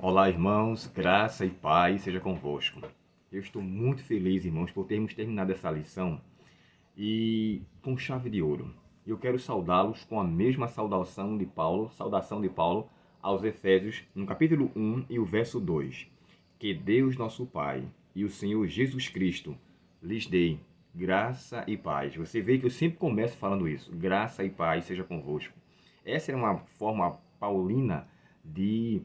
Olá, irmãos, graça e paz seja convosco. Eu estou muito feliz, irmãos, por termos terminado essa lição e com chave de ouro. Eu quero saudá-los com a mesma saudação de Paulo aos Efésios, no capítulo 1 e o verso 2. Que Deus, nosso Pai, e o Senhor Jesus Cristo lhes dê graça e paz. Você vê que eu sempre começo falando isso. Graça e paz seja convosco. Essa é uma forma paulina de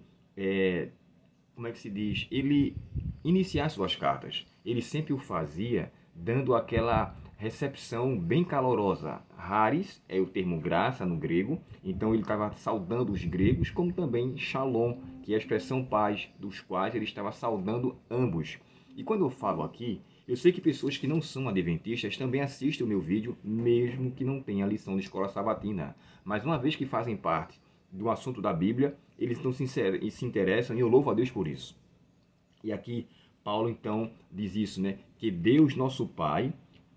como é que se diz, ele iniciar suas cartas. Ele sempre o fazia dando aquela recepção bem calorosa. Haris é o termo graça no grego, então ele estava saudando os gregos, como também shalom, que é a expressão paz, dos quais ele estava saudando ambos. E quando eu falo aqui, eu sei que pessoas que não são adventistas também assistem o meu vídeo, mesmo que não tenha lição de escola sabatina. Mas uma vez que fazem parte do assunto da Bíblia, eles não se interessam e eu louvo a Deus por isso. E aqui Paulo então diz isso, né? Que Deus nosso Pai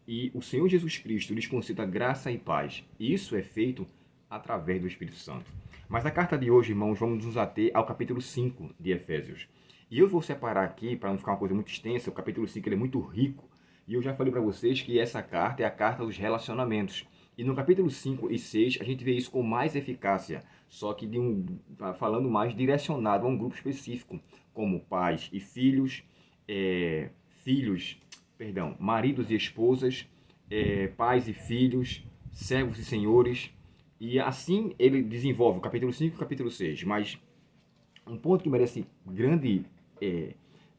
e o Senhor Jesus Cristo lhes conceda graça e paz. E isso é feito através do Espírito Santo. Mas na carta de hoje, irmãos, vamos nos ater ao capítulo 5 de Efésios. E eu vou separar aqui, para não ficar uma coisa muito extensa, o capítulo 5 ele é muito rico. E eu já falei para vocês que essa carta é a carta dos relacionamentos. E no capítulo 5 e 6 a gente vê isso com mais eficácia, só que falando mais direcionado a um grupo específico, como pais e filhos, maridos e esposas, pais e filhos, servos e senhores. E assim ele desenvolve o capítulo 5 e o capítulo 6. Mas um ponto que merece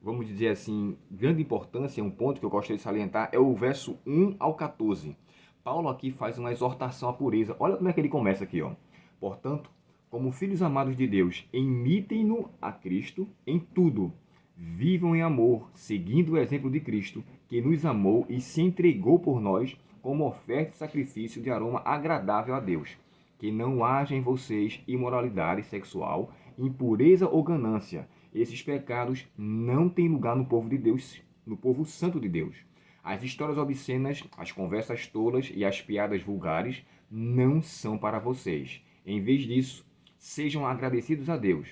vamos dizer assim, grande importância, um ponto que eu gostaria de salientar, é o verso 1 ao 14. Paulo aqui faz uma exortação à pureza. Olha como é que ele começa aqui, ó. Portanto, como filhos amados de Deus, imitem-no a Cristo em tudo. Vivam em amor, seguindo o exemplo de Cristo, que nos amou e se entregou por nós como oferta e sacrifício de aroma agradável a Deus. Que não haja em vocês imoralidade sexual, impureza ou ganância. Esses pecados não têm lugar no povo de Deus, no povo santo de Deus. As histórias obscenas, as conversas tolas e as piadas vulgares não são para vocês. Em vez disso, sejam agradecidos a Deus.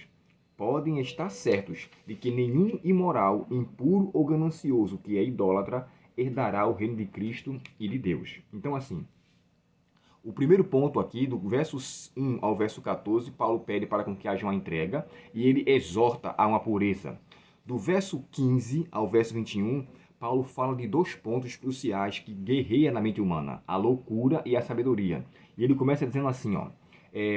Podem estar certos de que nenhum imoral, impuro ou ganancioso que é idólatra herdará o reino de Cristo e de Deus. Então, assim, o primeiro ponto aqui, do verso 1 ao verso 14, Paulo pede para que haja uma entrega e ele exorta a uma pureza. Do verso 15 ao verso 21, Paulo fala de dois pontos cruciais que guerreiam na mente humana, a loucura e a sabedoria. E ele começa dizendo assim, ó,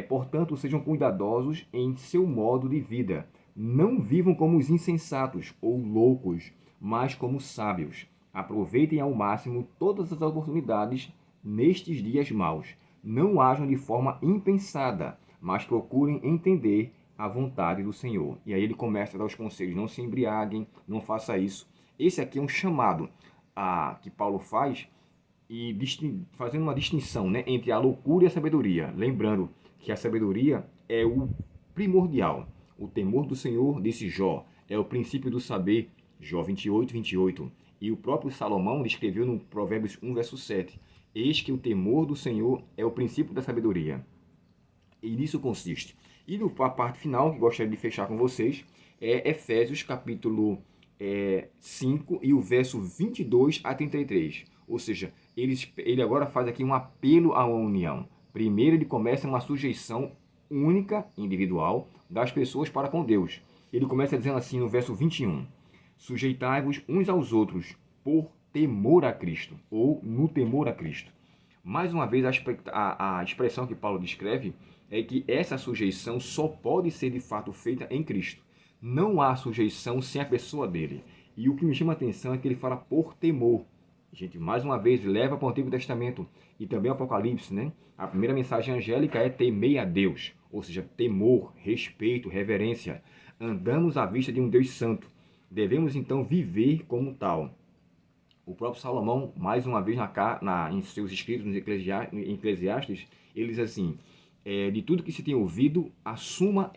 portanto, sejam cuidadosos em seu modo de vida. Não vivam como os insensatos ou loucos, mas como sábios. Aproveitem ao máximo todas as oportunidades nestes dias maus. Não ajam de forma impensada, mas procurem entender a vontade do Senhor. E aí ele começa a dar os conselhos, não se embriaguem, não faça isso. Esse aqui é um chamado que Paulo faz e fazendo uma distinção, né, entre a loucura e a sabedoria. Lembrando que a sabedoria é o primordial. O temor do Senhor, disse Jó, é o princípio do saber, Jó 28. E o próprio Salomão escreveu no Provérbios 1, verso 7. Eis que o temor do Senhor é o princípio da sabedoria. E nisso consiste. E a parte final, que gostaria de fechar com vocês, é Efésios capítulo 5 e o verso 22 a 33. Ou seja, ele agora faz aqui um apelo à união. Primeiro ele começa uma sujeição única, individual, das pessoas para com Deus. Ele começa dizendo assim no verso 21. Sujeitai-vos uns aos outros por temor a Cristo, ou no temor a Cristo. Mais uma vez, a expressão que Paulo descreve é que essa sujeição só pode ser de fato feita em Cristo. Não há sujeição sem a pessoa dele. E o que me chama a atenção é que ele fala por temor. A gente, mais uma vez, leva para o Antigo Testamento e também o Apocalipse, né? A primeira mensagem angélica é temei a Deus, ou seja, temor, respeito, reverência. Andamos à vista de um Deus santo. Devemos então viver como tal. O próprio Salomão, mais uma vez em seus escritos em Eclesiastes, ele diz assim, de tudo que se tem ouvido, a suma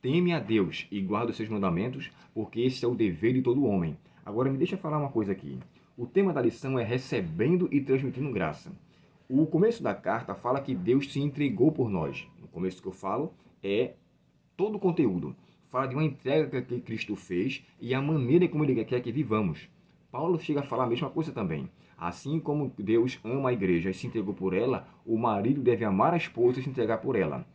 teme a Deus e guarda os seus mandamentos, porque esse é o dever de todo homem. Agora me deixa falar uma coisa aqui. O tema da lição é recebendo e transmitindo graça. O começo da carta fala que Deus se entregou por nós. No começo que eu falo é todo o conteúdo. fala de uma entrega que Cristo fez e a maneira como Ele quer que vivamos. Paulo chega a falar a mesma coisa também. Assim como Deus ama a igreja e se entregou por ela, o marido deve amar a esposa e se entregar por ela.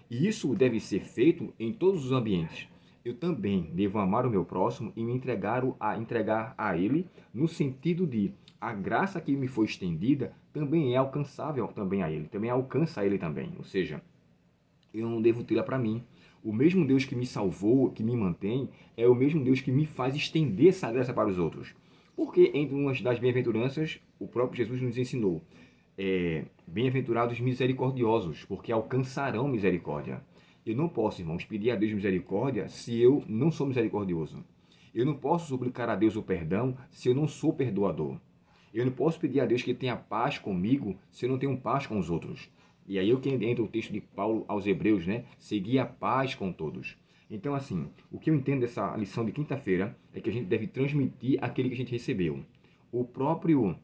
E isso deve ser feito em todos os ambientes. Eu também devo amar o meu próximo e me entregar a ele, no sentido de a graça que me foi estendida também é alcançável também a ele, também alcança a ele também. Ou seja, eu não devo tê-la para mim. O mesmo Deus que me salvou, que me mantém, é o mesmo Deus que me faz estender essa graça para os outros. Porque entre umas das bem-aventuranças, o próprio Jesus nos ensinou, bem-aventurados misericordiosos, porque alcançarão misericórdia. Eu não posso, irmãos, pedir a Deus misericórdia se eu não sou misericordioso. Eu não posso suplicar a Deus o perdão se eu não sou perdoador. Eu não posso pedir a Deus que tenha paz comigo se eu não tenho paz com os outros. E aí que entra o texto de Paulo aos Hebreus, né? Seguir a paz com todos. Então, assim, o que eu entendo dessa lição de quinta-feira é que a gente deve transmitir aquele que a gente recebeu. O próprio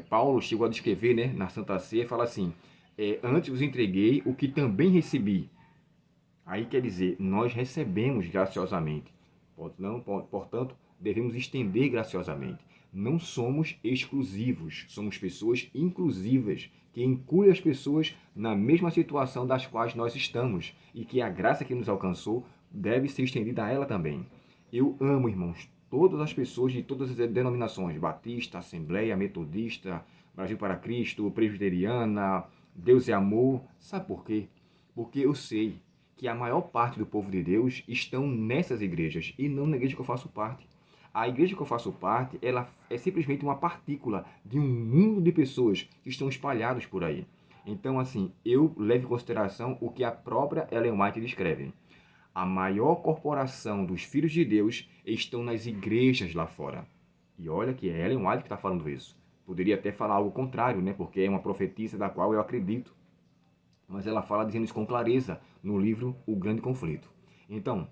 Paulo chegou a descrever, né, na Santa Ceia, fala assim, antes vos entreguei o que também recebi. Aí quer dizer, nós recebemos graciosamente. Portanto, devemos estender graciosamente. Não somos exclusivos, somos pessoas inclusivas, que incluem as pessoas na mesma situação das quais nós estamos e que a graça que nos alcançou deve ser estendida a ela também. Eu amo, irmãos, todas as pessoas de todas as denominações, Batista, Assembleia, Metodista, Brasil para Cristo, Presbiteriana, Deus é Amor. Sabe por quê? Porque eu sei que a maior parte do povo de Deus estão nessas igrejas e não na igreja que eu faço parte. A igreja que eu faço parte, ela é simplesmente uma partícula de um mundo de pessoas que estão espalhados por aí. Então, assim, eu levo em consideração o que a própria Ellen White descreve. A maior corporação dos filhos de Deus estão nas igrejas lá fora. E olha que é Ellen White que está falando isso. Poderia até falar algo contrário, né? Porque é uma profetisa da qual eu acredito. Mas ela fala dizendo isso com clareza no livro O Grande Conflito. Então,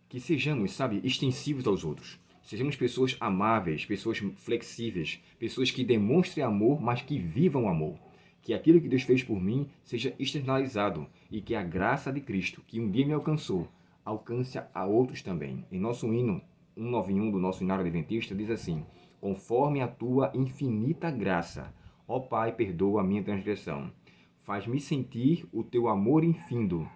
que sejamos, sabe, extensivos aos outros. Sejamos pessoas amáveis, pessoas flexíveis, pessoas que demonstrem amor, mas que vivam amor. Que aquilo que Deus fez por mim seja externalizado e que a graça de Cristo, que um dia me alcançou, alcance a outros também. Em nosso hino 191 do nosso Hinário Adventista diz assim: conforme a tua infinita graça, ó Pai, perdoa a minha transgressão. Faz-me sentir o teu amor infindo.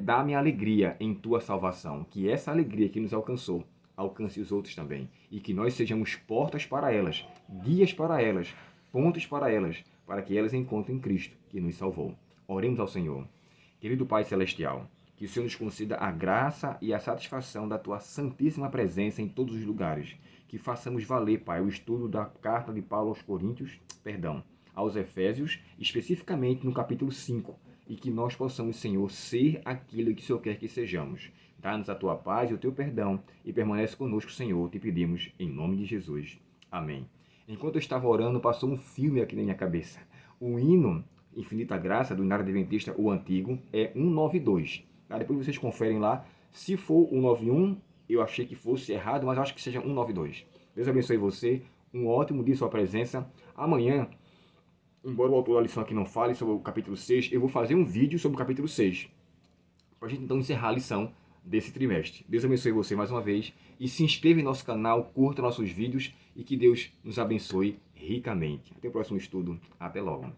Dá-me alegria em tua salvação. Que essa alegria que nos alcançou alcance os outros também. E que nós sejamos portas para elas, guias para elas, pontos para elas, para que elas encontrem Cristo, que nos salvou. Oremos ao Senhor. Querido Pai Celestial, que o Senhor nos conceda a graça e a satisfação da tua santíssima presença em todos os lugares. Que façamos valer, Pai, o estudo da carta de Paulo aos Coríntios, aos Efésios, especificamente no capítulo 5, e que nós possamos, Senhor, ser aquilo que o Senhor quer que sejamos. Dá-nos a tua paz e o teu perdão e permanece conosco, Senhor, te pedimos em nome de Jesus. Amém. Enquanto eu estava orando, passou um filme aqui na minha cabeça. O hino Infinita Graça, do Hinário Adventista, o antigo, é 192. Depois vocês conferem lá. Se for 191, eu achei que fosse errado, mas eu acho que seja 192. Deus abençoe você. Um ótimo dia, sua presença. Amanhã, embora o autor da lição aqui não fale sobre o capítulo 6, eu vou fazer um vídeo sobre o capítulo 6. Para a gente então encerrar a lição desse trimestre. Deus abençoe você mais uma vez. E se inscreva em nosso canal, curta nossos vídeos e que Deus nos abençoe ricamente. Até o próximo estudo. Até logo.